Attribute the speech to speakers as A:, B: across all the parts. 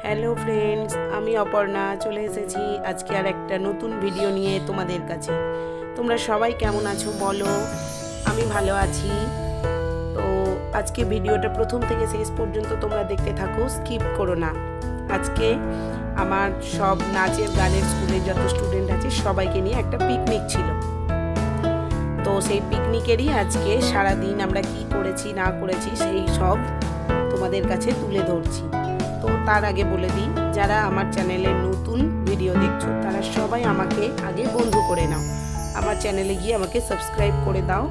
A: Hello friends, আমি অপর্ণা চলে এসেছি আজকে আর একটা নতুন ভিডিও নিয়ে তোমাদের কাছে। তোমরা সবাই কেমন আছো বলো? আমি ভালো আছি। তো আজকে ভিডিওটা প্রথম থেকে শেষ পর্যন্ত তোমরা দেখতে থাকো, স্কিপ করো না। আজকে আমার সব নাচের গানের স্কুলের যত স্টুডেন্ট আছে সবাইকে নিয়ে একটা পিকনিক ছিল। তো সেই পিকনিকেরই আজকে সারাদিন আমরা কি করেছি না করেছি সেই সব তোমাদের কাছে তুলে ধরছি। তো তার আগে বলে দিই, যারা আমার চ্যানেলে নতুন ভিডিও দেখছো তারা সবাই আমাকে আগে বন্ধু করে নাও, আমার চ্যানেলে গিয়ে আমাকে সাবস্ক্রাইব করে দাও।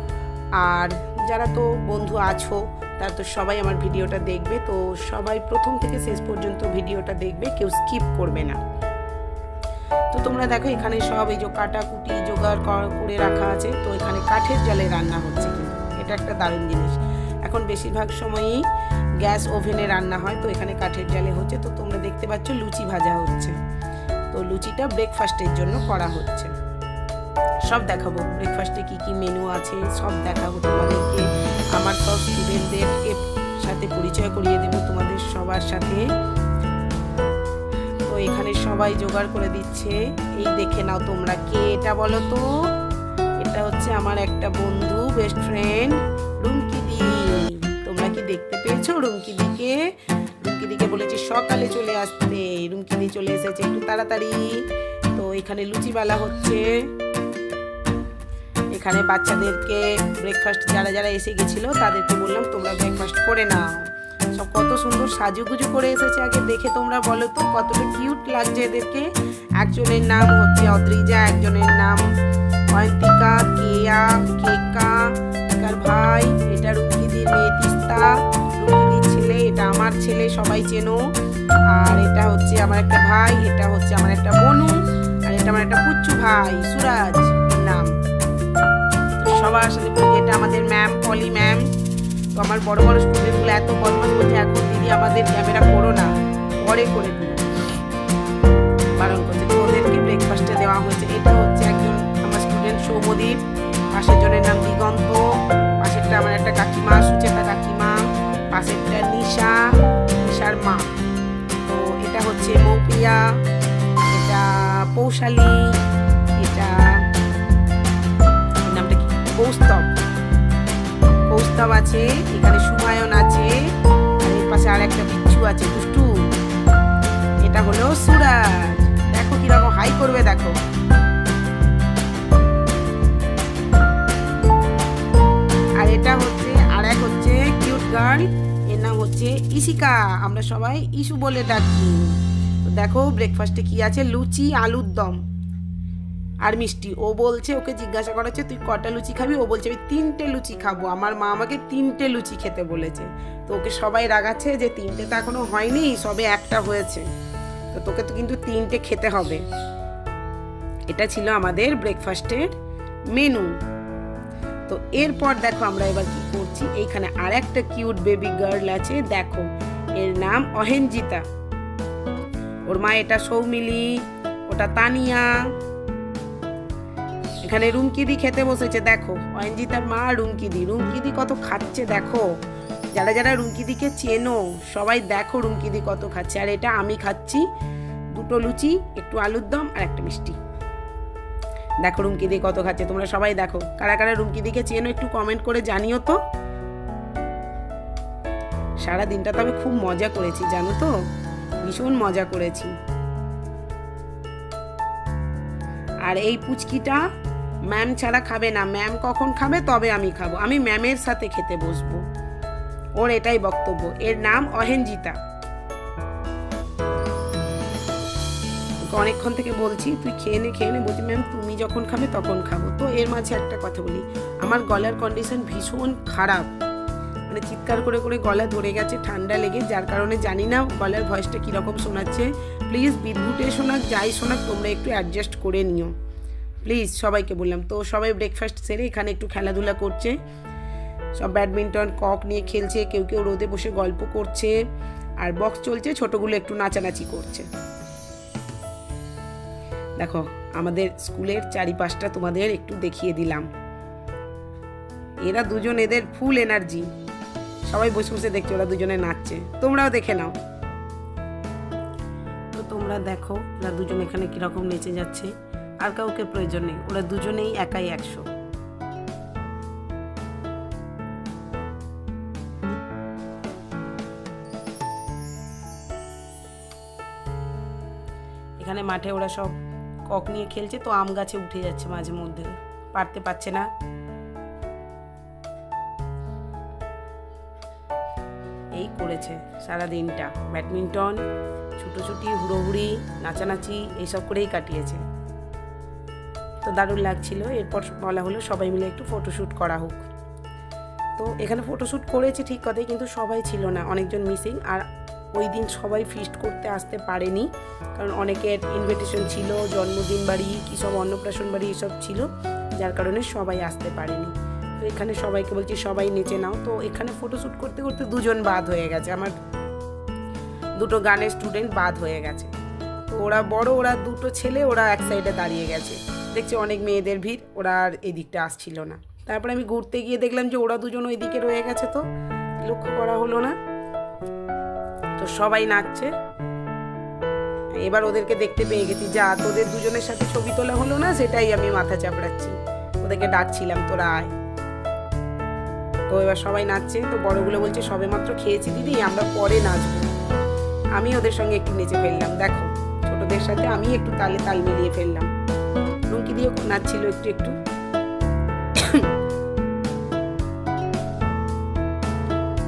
A: আর যারা তো বন্ধু আছো তারা তো সবাই আমার ভিডিওটা দেখবে, তো সবাই প্রথম থেকে শেষ পর্যন্ত ভিডিওটা দেখবে, কেউ স্কিপ করবে না। তো তোমরা দেখো এখানে সব এই যে কাটাকুটি জোগাড় করে রাখা আছে। তো এখানে কাঠের জালে রান্না হচ্ছে, কিন্তু এটা একটা দারুণ জিনিস। এখন বেশিরভাগ সময়ই গ্যাস ওভেনে রান্না হয়, তো এখানে কাঠের জালে হচ্ছে। তো তোমরা দেখতে পাচ্ছ লুচি ভাজা হচ্ছে। তো লুচিটা ব্রেকফাস্টের জন্য করা হচ্ছে। সব দেখাবো ব্রেকফাস্টে কি কি মেনু আছে, সব দেখাবো তোমাদেরকে। আমার সব স্টুডেন্টদেরকে সাথে পরিচয় করিয়ে দেবো তোমাদের সবার সাথে। তো এখানে সবাই জোগাড় করে দিচ্ছে। এই দেখে নাও তোমরা, কে এটা বলো তো? এটা হচ্ছে আমার একটা বন্ধু, বেস্ট ফ্রেন্ড রুমকিদি। তোমরা কি দেখতে পেয়েছো রুমকিদিকে? রুমকিদিকে বলেছি সকালে চলে আসতে, রুমকিদি চলে এসেছে একটু তাড়াতাড়ি। তো এখানে লুচি বালা হচ্ছে। এখানে বাচ্চাদেরকে ব্রেকফাস্ট যারা যারা এসে গেছিলো তাদেরকে বললাম তোমরা ব্রেকফাস্ট করে নাও। সব কত সুন্দর সাজুগুজু করে এসেছে, আগে দেখে তোমরা বলো তো কতটা কিউট লাগছে এদেরকে। একজনের নাম হচ্ছে অদ্রিজা, একজনের নাম অয়ন্তিকা, কেয়া, কেকা, কেকার ভাই, এটা রুমকিদির মেয়ে তিস্তা, রুমকিদির ছেলে, এটা আমার ছেলে, সবাই চেনো। আর এটা হচ্ছে আমার একটা ভাই, এটা হচ্ছে আমার একটা বনু, আর এটা আমার একটা পুচ্চু ভাই সুরাজ নাম। তো সবার সাথে এটা আমাদের ম্যাম পলি ম্যাম। তো আমার বড় বড় স্টুডেন্টগুলো এত বদমাশ বলছে, এখন দিদি আমাদের ক্যামেরা করো না, পরে করে দিও, বারণ করছে। তো ওদেরকে ব্রেকফাস্টে দেওয়া হয়েছে। এটা হচ্ছে একজন আমার স্টুডেন্ট সৌমদীপ, পাশের জনের নাম দিগন্ত, পাশেরটা আমার একটা কাকিমা সুচেতা কাকিমা, পাশেরটা নিশা, নিশার মা। তো এটা হচ্ছে মৌপিয়া, এটা পৌশালী, এটা নামটা কি কৌস্তব, কৌস্তব আছে, এখানে সুমায়ন আছে, আর এর পাশে আর একটা বিচ্ছু আছে দুষ্টু, এটা হলো সুরাজ। দেখো কিরকম হাই করবে দেখো। আর এটা হচ্ছে আর এক হচ্ছে কিউট গার্ল, এর নাম হচ্ছে ইশিকা, আমরা সবাই ইস্যু বলে ডাকি। তো দেখো ব্রেকফাস্টে কি আছে, লুচি, আলুর দম আর মিষ্টি। ও বলছে, ওকে জিজ্ঞাসা করা হচ্ছে তুই কটা লুচি খাবি, ও বলছে আমি 3টে লুচি খাবো, আমার মা আমাকে 3টে লুচি খেতে বলেছে। তো ওকে সবাই রাগাচ্ছে যে 3টে তো এখনো হয়নি, সবে একটা হয়েছে, তো তোকে তো কিন্তু 3টে খেতে হবে। এটা ছিল আমাদের ব্রেকফাস্টের মেনু। তো এরপর দেখো আমরা এবার কি করছি, এইখানে আর একটা কিউট বেবি গার্ল আছে, দেখো এর নাম অহেঞ্জিতা, ওর মা এটা সৌমিলি, ওটা তানিয়া। এখানে রুমকিদি খেতে বসেছে, দেখো অয়ঞ্জিতার মা রুমকিদি, রুমকিদি কত খাচ্ছে দেখো। যারা যারা রুমকিদিকে চেনো সবাই দেখো রুমকিদি কত খাচ্ছে। আর এটা আমি খাচ্ছি 2টো লুচি, একটু আলুর দম আর একটা মিষ্টি। দেখো রুমকিদি কত খাচ্ছে, তোমরা সবাই দেখো। কারা কারা রুমকিদিকে চেনো একটু কমেন্ট করে জানিও তো। সারা দিনটা তো আমি খুব মজা করেছি জানো তো, ভীষণ মজা করেছি। আর এই পুচকিটা ম্যাম ছাড়া খাবে না, ম্যাম কখন খাবে তবে আমি খাবো, আমি ম্যামের সাথে খেতে বসবো, ওর এটাই বক্তব্য। এর নাম অহেঞ্জিতা। অনেকক্ষণ থেকে বলছি তুই খেয়ে নে, বলছি ম্যাম তুমি যখন খাবে তখন খাবো। তো এর মাঝে একটা কথা বলি, আমার গলার কন্ডিশন ভীষণ খারাপ, মানে চিৎকার করে করে গলা ধরে গেছে ঠান্ডা লেগে, যার কারণে জানি না গলার ভয়েসটা কীরকম শোনাচ্ছে। প্লিজ বিদ্যুটে শোনাক যাই শোনাক তোমরা একটু অ্যাডজাস্ট করে নিও প্লিজ, সবাইকে বললাম। তো সবাই ব্রেকফাস্ট সেরে এখানে একটু খেলাধুলা করছে, সব ব্যাডমিন্টন কক নিয়ে খেলছে, কেউ কেউ রোদে বসে গল্প করছে, আর বক্স চলছে, ছোটগুলো একটু নাচানাচি করছে। দেখো আমাদের স্কুলের চারিপাশটা তোমাদের একটু দেখিয়ে দিলাম। এরা দুজন, এদের ফুল এনার্জি, সবাই বসে বসে দেখছে ওরা দুজনে নাচছে, তোমরাও দেখে নাও। তো তোমরা দেখো ওরা দুজন এখানে কীরকম নেচে যাচ্ছে, আর কাউকে প্রয়োজন নেই, ওরা দুজনেই একাই 100। এখানে মাঠে ওরা সব কক নিয়ে খেলছে, তো আম গাছে উঠে যাচ্ছে মাঝে মধ্যে, পারতে পারছে না। এই করেছে সারা দিনটা, ব্যাডমিন্টন, ছুটোছুটি, হুড়োহুড়ি, নাচানাচি এইসব করেই কাটিয়েছে। তো দারুণ লাগছিল। এরপর বলা হলো সবাই মিলে একটু ফটোশ্যুট করা হোক। তো এখানে ফটোশ্যুট করেছি ঠিক কথাই, কিন্তু সবাই ছিল না, অনেকজন মিসিং। আর ওই দিন সবাই ফিস্ট করতে আসতে পারেনি, কারণ অনেকের ইনভিটেশন ছিল, জন্মদিন বাড়ি কী সব অন্নপ্রাশন বাড়ি এসব ছিল, যার কারণে সবাই আসতে পারেনি। তো এখানে সবাইকে বলছি সবাই নেচে নাও। তো এখানে ফটোশ্যুট করতে করতে দুজন বাদ হয়ে গেছে, আমার দুটো গানের স্টুডেন্ট বাদ হয়ে গেছে। তো ওরা বড়, ওরা দুটো ছেলে, ওরা এক সাইডে দাঁড়িয়ে গেছে, দেখছি অনেক মেয়েদের ভিড়, ওরা আর এদিকটা আসছিল না। তারপরে আমি ঘুরতে গিয়ে দেখলাম যে ওরা দুজন ওইদিকে রয়ে গেছে, তো লক্ষ্য করা হলো না। তো সবাই নাচছে, এবার ওদেরকে দেখতে পেয়ে গেছি, যা তোদের দুজনের সাথে ছবি তোলা হলো না, সেটাই আমি মাথা চাপড়াচ্ছি, ওদেরকে ডাকছিলাম তোরা আয়। তো এবার সবাই নাচছে। তো বড়গুলো বলছে সবে মাত্র খেয়েছি দিদি, আমরা পরে নাচবো। আমি ওদের সঙ্গে একটু নেচে ফেললাম, দেখো ছোটদের সাথে আমি একটু তালে তাল মিলিয়ে ফেললাম। রুমকি দিয়েও নাচছিল একটু একটু।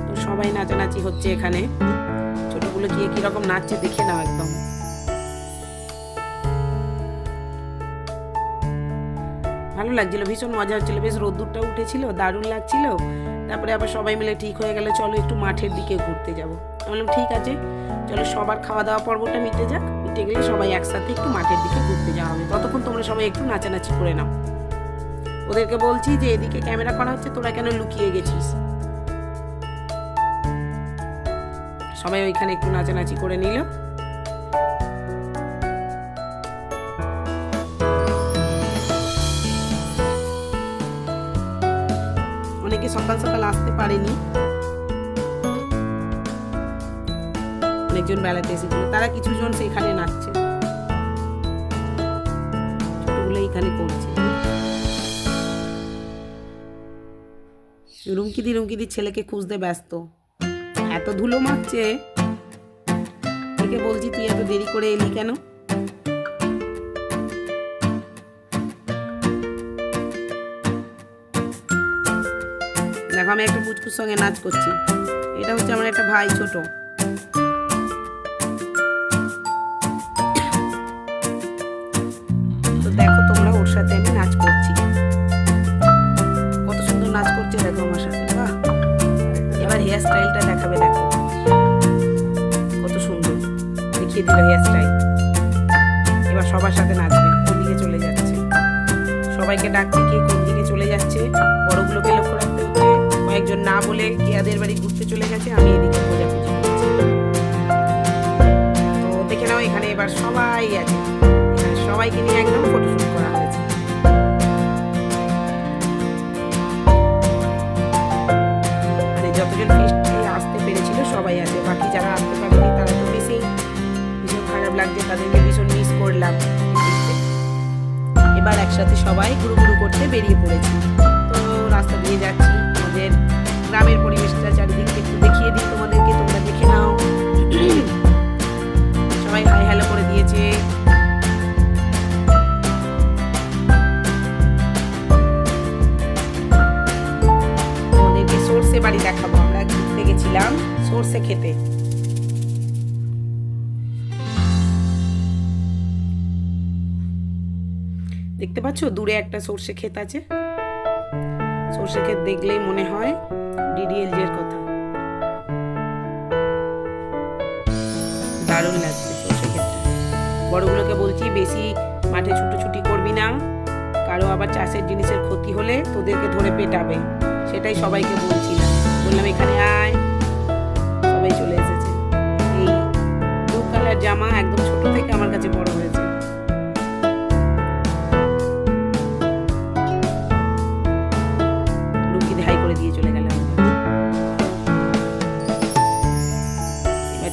A: তো সবাই নাচানাচি হচ্ছে এখানে, ছোটগুলো গিয়ে কিরকম নাচছে দেখে নাও একদম। ভালো লাগছিল, ভীষণ মজা হচ্ছিল, বেশ রোদ্দুরটা উঠেছিল, দারুণ লাগছিল। তারপরে আবার সবাই মিলে ঠিক হয়ে গেল চলো একটু মাঠের দিকে ঘুরতে যাবো। আমি বললাম ঠিক আছে, চলো সবার খাওয়া দাওয়া পর্বটা মিটে যাক, মিটে গেলে সবাই একসাথে একটু মাঠের দিকে ঘুরতে যাওয়া হবে। ততক্ষণ তোমরা সবাই একটু নাচানাচি করে নাও। ওদেরকে বলছি যে এদিকে ক্যামেরা করা হচ্ছে, তোরা কেন লুকিয়ে গেছিস। সবাই ওইখানে একটু নাচানাচি করে নিল। অনেকে সকাল সকাল আসতে পারেনি, অনেকজন বেড়াতে এসেছিল, তারা কিছুজন সেখানে নাচছে, ছোটগুলো এইখানে করছে। রুমকিদি ছেলেকে খুঁজতে ব্যস্ত, এত ধুলো মারছে, বলছি তুই এত দেরি করে এলি কেন। দেখো আমি একটা পুচকুর সঙ্গে নাচ করছি, এটা হচ্ছে আমার একটা ভাই ছোট। তো দেখো তোমরা ওর সাথে আমি নাচ করছি, কত সুন্দর নাচ করছে দেখো আমার সাথে। বাহ, এবার হেয়ার স্টাইলটা দেখাবে, দেখো কত সুন্দর দেখিয়ে দিল হেয়ার স্টাইল। এবার সবার সাথে নাচবে, কোন দিকে চলে যাচ্ছে, সবাইকে ডাকছে, কে কোন দিকে চলে যাচ্ছে, বড়গুলোকে লক্ষ্য রাখতে হচ্ছে। কয়েকজন না বলে কেয়াদের বাড়ি ঘুরতে চলে গেছে, আমি এদিকে খোঁজাখুঁজি করছি। তো দেখে নাও এখানে এবার সবাই আছে, এখানে সবাইকে নিয়ে একদম ফটোশুট করা হয়েছে। মানে যতজন ফিস্টে আসতে পেরেছিল সবাই আছে, বাকি যারা আসতে পারেনি তারা তো মিসিং। ভীষণ খারাপ লাগছে, তাদেরকে ভীষণ মিস করলাম। এবার একসাথে সবাই ঘুরু ঘুরু করতে বেরিয়ে পড়েছি। তো রাস্তা দিয়ে যাচ্ছি, আমাদের গ্রামের পরিবেশটা চারিদিকে একটু দেখিয়ে দিই তোমাদেরকে, তোমরা দেখে নাও। সবাই হাই হ্যালো করে দিয়েছে। তোমাদেরকে সর্ষে বাড়ি দেখাবো, আমরা ঘুরতে গেছিলাম সর্ষে খেতে। দেখতে পাচ্ছ দূরে একটা সর্ষে ক্ষেত আছে, সর্ষে ক্ষেত দেখলেই মনে হয় ডিডিএলজি এর কথা। দারুণ লাগছে সর্ষে ক্ষেতটা। বড়গুলোকে বলছি বেশি মাঠে ছুটোছুটি করবি না, কারো আবার চাষের জিনিসের ক্ষতি হলে তোদেরকে ধরে পেটাবে, সেটাই সবাইকে বলছিলাম। বললাম এখানে আয়, সবাই চলে এসেছে। এই ব্লু কালার জামা একদম ছোট থেকে আমার কাছে বড় হয়েছে।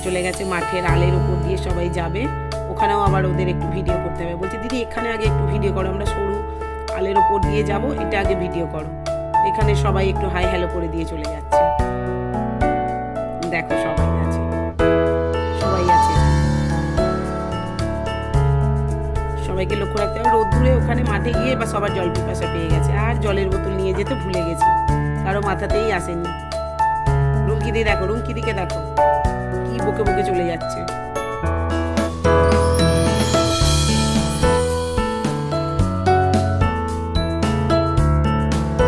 A: চলে গেছে মাঠের আলের উপর দিয়ে সবাই যাবে, ওখানেও আবার ওদের একটু ভিডিও করতে হবে। বলছে দিদি এখানে আগে একটু ভিডিও করো, আমরা সরু আলের ওপর দিয়ে যাব, এটা আগে ভিডিও করো। এখানে সবাই একটু হাই হ্যালো করে দিয়ে চলে যাচ্ছে। দেখো সবাই আছে, সবাইকে লক্ষ্য রাখতে হবে। রোদ্দুরে ওখানে মাঠে গিয়ে বা সবার জল পিপাসা পেয়ে গেছে, আর জলের বোতল নিয়ে যেতে ভুলে গেছি, কারো মাথাতেই আসেনি। রুমকিদি দেখো, রুমকিদিকে দেখো কি বকে বকে চলে যাচ্ছে।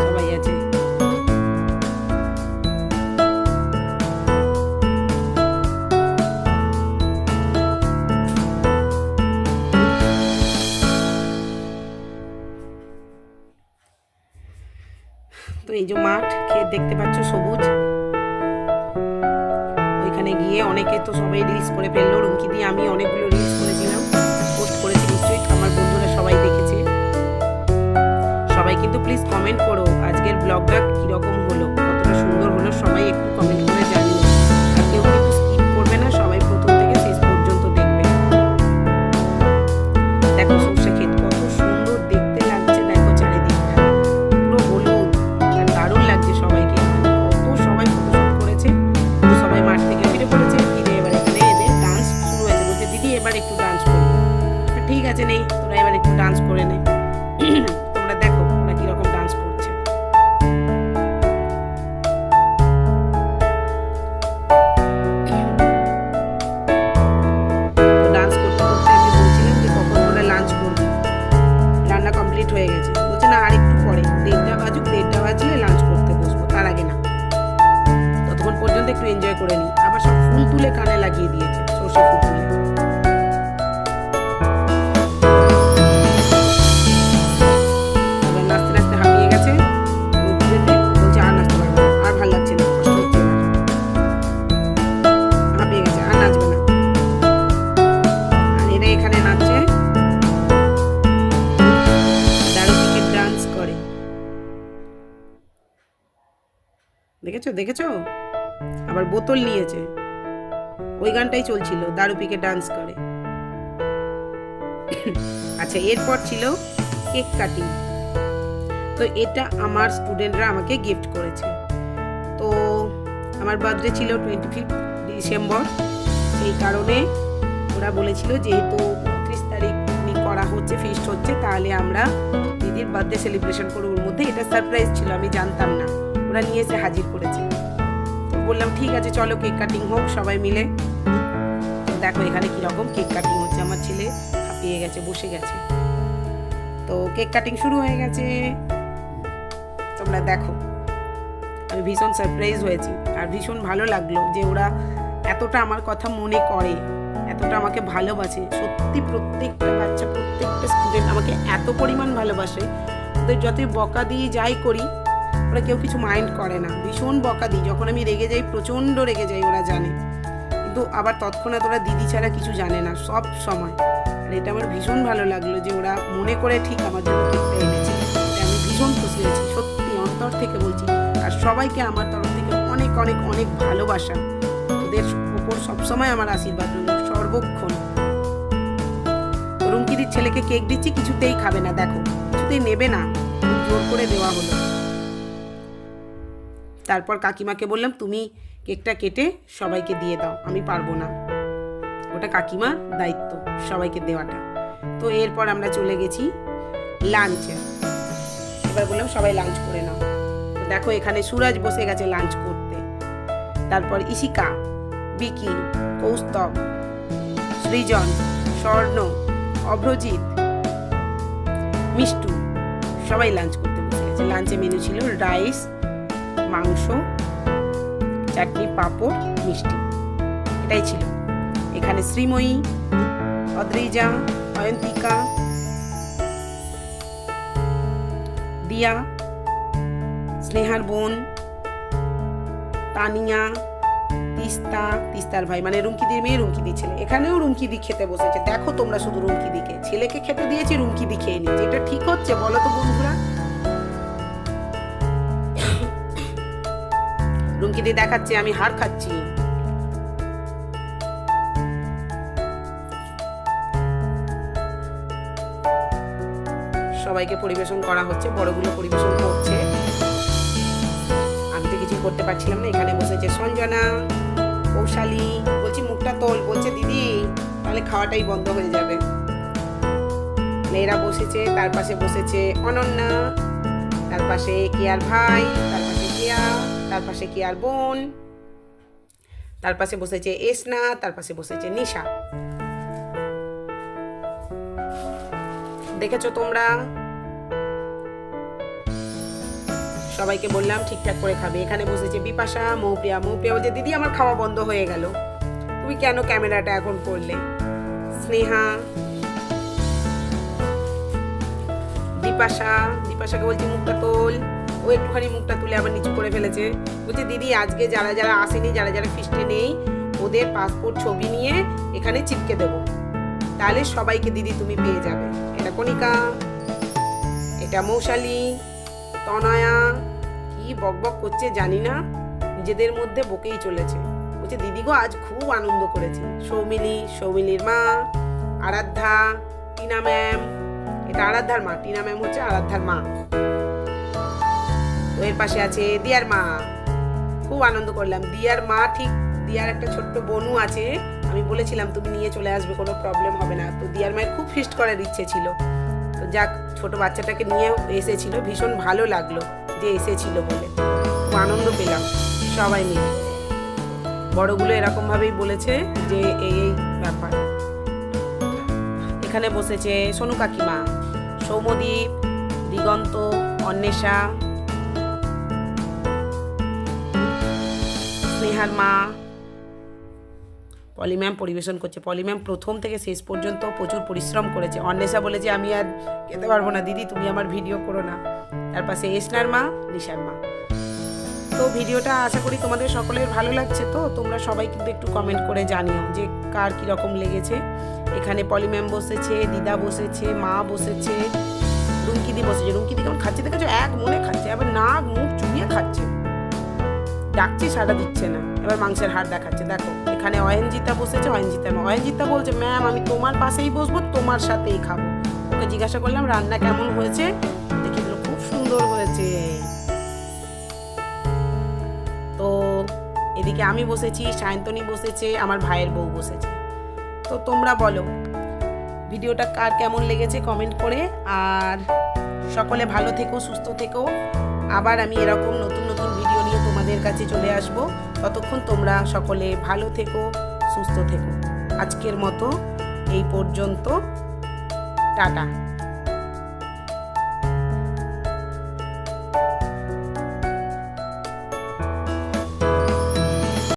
A: সবাই আছে। তো এই যে মাঠ, ক্ষেত দেখতে পাচ্ছ সবুজ। ওইখানে গিয়ে অনেকে তো সবাই রিলস করে ফেললো। রুমকি দিয়ে আমি অনেকগুলো রিলস করেছিলাম, পোস্ট করেছি, নিশ্চয়ই আমার বন্ধুরা সবাই দেখেছে। সবাই কিন্তু প্লিজ কমেন্ট করো আজকের ব্লগটা কিরকম হলো, কতটা সুন্দর হলো, সবাই একটু কমেন্ট করে জানিও। আর কেউ কিন্তু স্কিপ করবে না, সবাই প্রথম থেকে শেষ পর্যন্ত দেখবে। দেখো সরষে ক্ষেত কত সুন্দর দেখতে লাগছে, দেখো চারিদিকটা পুরো হলুদ, আর দারুণ লাগছে সবাইকে। কত সবাই ফটোশুট করেছে, সবাই মাঠ থেকে ফিরে পড়েছে। ফিরে এবার এখানে এদের ডান্স শুরু হয়েছে। বলছে দিদি এবার একটু ডান্স করবো। ঠিক আছে, নেই তোরা এবার একটু ডান্স করে নে। তোমরা দেখো ওরা কিরকম ডান্স করছে। ডান্স করতে করতে আমি বলছিলাম যে কখন ওরা লাঞ্চ করবে, রান্না কমপ্লিট হয়ে গেছে। বলছে না আর একটু পরে, 1:30 বাজুক, 1:30 বাজলে লাঞ্চ করতে বসবো, তার আগে না। ততক্ষণ পর্যন্ত একটু এনজয় করে নিই। আবার সব ফুল তুলে কানে লাগিয়ে দিয়েছে, সর্ষে ফুল তুলে। নাচতে নাচতে হাঁপিয়ে গেছে, বলছে আর নাচতে পারবো না, আর ভালো লাগছে না, কষ্ট হচ্ছে, হাঁপিয়ে গেছে, আর নাচবে না। আর এরা এখানে নাচছে, দারুণ ডান্স করে। দেখেছো দেখেছো, আবার বোতল নিয়েছে। ওই গানটাই চলছিল, দারু পিকে ডান্স করে। আচ্ছা, এরপর ছিল কেক কাটিং। তো এটা আমার স্টুডেন্টরা আমাকে গিফট করেছে। তো আমার বার্থডে ছিল 25 ডিসেম্বর, সেই কারণে ওরা বলেছিল যেহেতু 29 তারিখ পিকনিক করা হচ্ছে, ফিস্ট হচ্ছে, তাহলে আমরা দিদির বার্থডে সেলিব্রেশন করব। ওর মধ্যে এটা সারপ্রাইজ ছিল, আমি জানতাম না, ওরা নিয়ে এসে হাজির করেছে। তো বললাম ঠিক আছে চলো কেক কাটিং হোক সবাই মিলে। দেখো এখানে কিরকম কেক কাটিং হচ্ছে, আমার ছেলে হাঁপিয়ে গেছে, বসে গেছে। তো কেক কাটিং শুরু হয়ে গেছে, তোমরা দেখো। আমি ভীষণ সারপ্রাইজ হয়েছি, আর ভীষণ ভালো লাগলো যে ওরা এতটা আমার কথা মনে করে, এতটা আমাকে ভালোবাসে। সত্যি প্রত্যেকটা বাচ্চা, প্রত্যেকটা স্টুডেন্ট আমাকে এত পরিমাণ ভালোবাসে। ওদের যতই বকা দিয়ে যাই করি, ওরা কেউ কিছু মাইন্ড করে না। ভীষণ বকা দিই, যখন আমি রেগে যাই, প্রচণ্ড রেগে যাই, ওরা জানে। কিন্তু আবার তৎক্ষণাৎ ওরা দিদি ছাড়া কিছু জানে না, সব সময়। আর এটা আমার ভীষণ ভালো লাগলো যে ওরা মনে করে ঠিক আমার জন্য কেকটা এনেছে। এটা আমি ভীষণ খুশি হয়েছি, সত্যি অন্তর থেকে বলছি। আর সবাইকে আমার তরফ থেকে অনেক অনেক অনেক ভালোবাসা। ওদের উপর সবসময় আমার আশীর্বাদ রইল সর্বক্ষণ। রুমকিদির ছেলেকে কেক দিচ্ছি, কিছুতেই খাবে না, দেখো কিছুতেই নেবে না, জোর করে দেওয়া হলো। তারপর কাকিমাকে বললাম তুমি কেকটা কেটে সবাইকে দিয়ে দাও, আমি পারবো না, ওটা কাকিমার দায়িত্ব সবাইকে দেওয়াটা। তো এরপর আমরা চলে গেছি লাঞ্চে। এবার বললাম সবাই লাঞ্চ করে নাও। তো দেখো এখানে সুরজ বসে গেছে লাঞ্চ করতে। তারপর ইশিকা, বিকি, কৌস্তব, সৃজন, স্বর্ণ, অভ্রজিৎ, মিষ্টু সবাই লাঞ্চ করতে বসে গেছে। লাঞ্চে মেনু ছিল রাইস, মাংস, চাটনি, পাঁপড়, মিষ্টি, এটাই ছিল। এখানে শ্রীময়ী, অদ্রিজা, অয়ন্তিকা, দিয়া, স্নেহার বোন, তানিয়া, তিস্তা, তিস্তার ভাই মানে রুমকিদির মেয়ে, রুমকিদির ছেলে। এখানেও রুমকিদি খেতে বসেছে। দেখো তোমরা শুধু রুমকিদিকে, ছেলেকে খেতে দিয়েছি, রুমকিদি খেয়ে নিচ্ছে। এটা ঠিক হচ্ছে বলো তো বন্ধুরা? রুমকিদি দেখাচ্ছে আমি হার খাচ্ছি। সবাইকে পরিবেশন করা হচ্ছে, বড়গুলো পরিবেশন করছে। আমি তো কিছু করতে পারছিলাম না। এখানে বসেছে সঞ্জনা, কৌশালী, বলছি মুখটা তোল, বলছে দিদি তাহলে খাওয়াটাই বন্ধ হয়ে যাবে। মেয়েরা বসেছে, তার পাশে বসেছে অনন্যা, তার পাশে কেয়ার ভাই, তার পাশে কেয়া, তার পাশে কেয়ার বোন, তার পাশে বসেছে এসনা, তার পাশে বসেছে নিশা। দেখেছো তোমরা? সবাইকে বললাম ঠিকঠাক করে খাবে। এখানে বসেছে বিপাশা, মৌপ্রিয়া। মৌপ্রিয়া বলছে দিদি আমার খাওয়া বন্ধ হয়ে গেল, তুমি কেন ক্যামেরাটা এখন করলে? স্নেহা, দীপাশাকে বলছি মুখটা তোল। ও একটুখানি মুখটা তুলে আবার নিচু করে ফেলেছে। বলছে দিদি আজকে যারা যারা আসেনি, যারা যারা ফিস্টে নেই, ওদের পাসপোর্ট ছবি নিয়ে এখানে চিপকে দেবো, তাহলে সবাইকে দিদি তুমি পেয়ে যাবে। এটা কণিকা, এটা মৌশালী, তনয়া কি বকবক করছে জানি না, নিজেদের মধ্যে বকেই চলেছে। বলছে দিদি গো আজ খুব আনন্দ করেছি। সৌমিলির মা, আরাধ্যা, টিনা ম্যাম, এটা আরাধ্যার মা, টিনা ম্যাম হচ্ছে আরাধ্যার মা। তো এর পাশে আছে দিয়ার মা, খুব আনন্দ করলাম। দিয়ার মা, ঠিক দিয়ার একটা ছোট্ট বোনও আছে, আমি বলেছিলাম তুমি নিয়ে চলে আসবে, কোনো প্রবলেম হবে না। তো দিয়ার মায়ের খুব ফিস্ট করার ইচ্ছে ছিল, তো যাক ছোট বাচ্চাটাকে নিয়ে এসেছিল, ভীষণ ভালো লাগলো যে এসেছিল বলে, খুব আনন্দ পেলাম সবাই মিলে। বড়গুলো এরকমভাবেই বলেছে যে এই ব্যাপার। এখানে বসেছে সোনু কাকিমা, সৌমদীপ, দিগন্ত, অন্বেষা, স্নেহার মা, পলি ম্যাম পরিবেশন করছে। পলি ম্যাম প্রথম থেকে শেষ পর্যন্ত প্রচুর পরিশ্রম করেছে। অন্বেষা বলেছে আমি আর খেতে পারবো না দিদি, তুমি আমার ভিডিও করো না। তার পাশে এসনার মা, নিশার মা। তো ভিডিওটা আশা করি তোমাদের সকলের ভালো লাগছে। তো তোমরা সবাই কিন্তু একটু কমেন্ট করে জানিও যে কার কীরকম লেগেছে। এখানে পলি ম্যাম বসেছে, দিদা বসেছে, মা বসেছে, রুমকিদি বসেছে। রুমকিদি কেমন খাচ্ছে দেখেছো, এক মনে খাচ্ছে, আবার নাক মুখ চুবিয়ে খাচ্ছে, ডাকছি সাড়া দিচ্ছে না। এবার মাংসের হাড় দেখাচ্ছে, দেখো। এখানে অয়নজিতা বসেছে, অয়নজিতা বলছে ম্যাম আমি তোমার পাশেই বসবো, তোমার সাথেই খাবো। ওকে জিজ্ঞাসা করলাম রান্না কেমন হয়েছে, দেখি খুব সুন্দর হয়েছে। তো এদিকে আমি বসেছি, সায়ন্তনী বসেছে, আমার ভাইয়ের বউ বসেছে। তো তোমরা বলো ভিডিওটা কার কেমন লেগেছে কমেন্ট করে। আর সকলে ভালো থেকো, সুস্থ থেকো। আবার আমি এরকম নতুন নতুন ভিডিও নিয়ে তোমাদের কাছে চলে আসব। ততক্ষণ তোমরা সকলে ভালো থেকো, সুস্থ থেকো। আজকের মতো এই পর্যন্ত, টাটা।